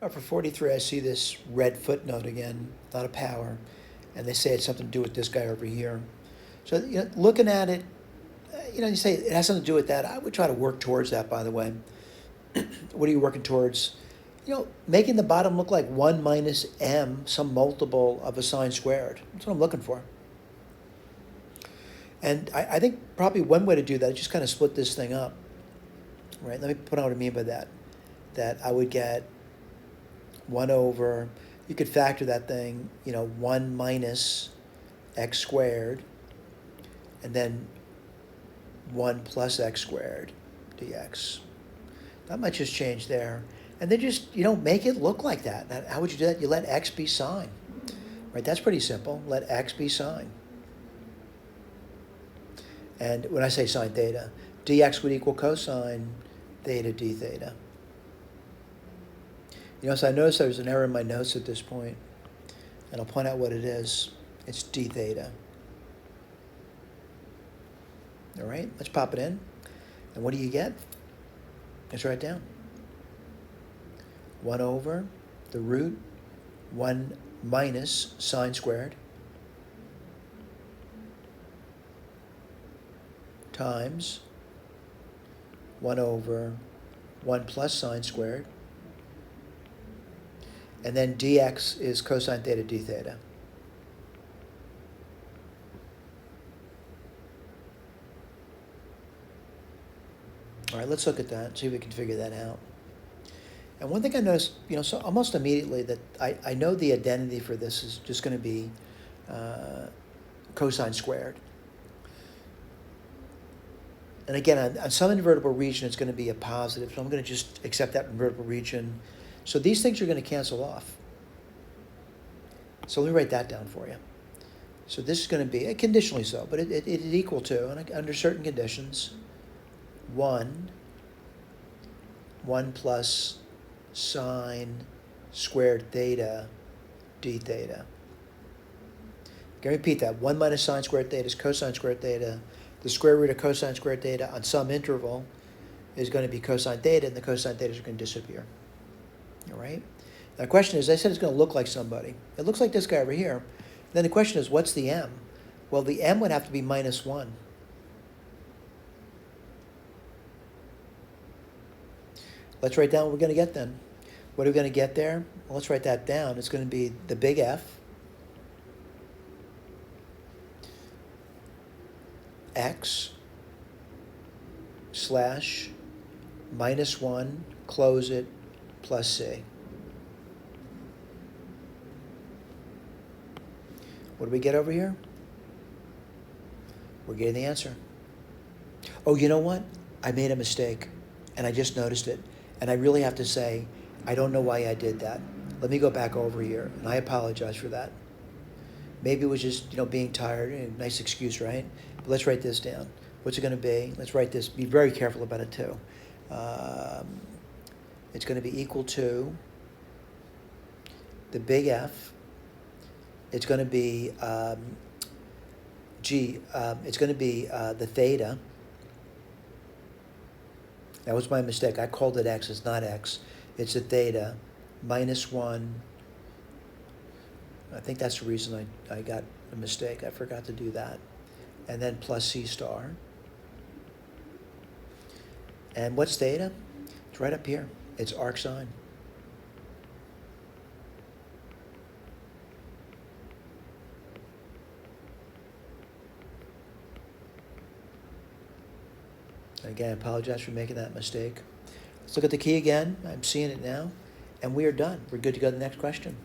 For 43, I see this red footnote again, not a power, and they say it's something to do with this guy over here. So, looking at it, you say it has something to do with that. I would try to work towards that, by the way. What are you working towards? Making the bottom look like 1 minus m, some multiple of a sine squared. That's what I'm looking for. And I think probably one way to do that is just kind of split this thing up. Right? Let me put out what I mean by that. That I would get 1 over, you could factor that thing, 1 minus x squared, and then 1 plus x squared dx. Not much has changed there. And then just, make it look like that. How would you do that? You let x be sine. Right? That's pretty simple. Let x be sine. And when I say sine theta, dx would equal cosine theta d theta. So I noticed there's an error in my notes at this point, and I'll point out what it is. It's d theta. All right, let's pop it in. And what do you get? Let's write it down. 1 over the root 1 minus sine squared times 1 over 1 plus sine squared, and then dx is cosine theta d theta. All right, let's look at that, see if we can figure that out. And one thing I noticed, so almost immediately, that I know the identity for this is just going to be cosine squared. And again, on some invertible region, it's going to be a positive, so I'm going to just accept that invertible region. So these things are going to cancel off. So let me write that down for you. So this is going to be, conditionally so, but it is equal to, and under certain conditions, 1 plus sine squared theta d theta. I'm going to repeat that. 1 minus sine squared theta is cosine squared theta. The square root of cosine squared theta on some interval is going to be cosine theta, and the cosine thetas are going to disappear. All right? Now the question is, I said it's going to look like somebody. It looks like this guy over here. Then the question is, what's the m? Well, the m would have to be minus 1. Let's write down what we're going to get then. What are we going to get there? Well, let's write that down. It's going to be the big F x slash minus 1, close it, plus c. What do we get over here? We're getting the answer. Oh, you know what? I made a mistake, and I just noticed it. And I really have to say, I don't know why I did that. Let me go back over here, and I apologize for that. Maybe it was just, being tired. A nice excuse, right? But let's write this down. What's it going to be? Let's write this. Be very careful about it, too. It's going to be equal to the big F. It's going to be it's going to be the theta. That was my mistake. I called it x. It's not x. It's a theta minus 1. I think that's the reason I got a mistake. I forgot to do that. And then plus c star. And what's theta? It's right up here. It's arc sine. Again, I apologize for making that mistake. Let's look at the key again. I'm seeing it now. And we are done. We're good to go to the next question.